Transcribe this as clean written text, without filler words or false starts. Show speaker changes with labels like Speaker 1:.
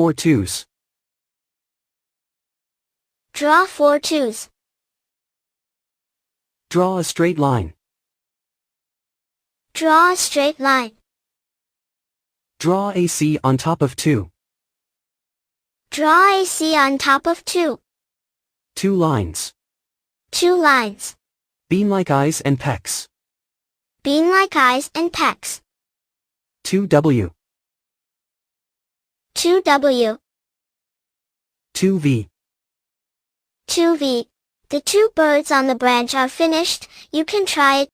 Speaker 1: 4 twos.
Speaker 2: Draw 4 twos.
Speaker 1: Draw a straight line.
Speaker 2: Draw a straight line.
Speaker 1: Draw a C on top of 2.
Speaker 2: Draw a C on top of 2.
Speaker 1: 2 lines.
Speaker 2: 2 lines.
Speaker 1: Bean-like eyes and pecs.
Speaker 2: Bean-like eyes and pecs.
Speaker 1: 2W.
Speaker 2: 2W.
Speaker 1: 2V.
Speaker 2: 2V. The 2 birds on the branch are finished. You can try it.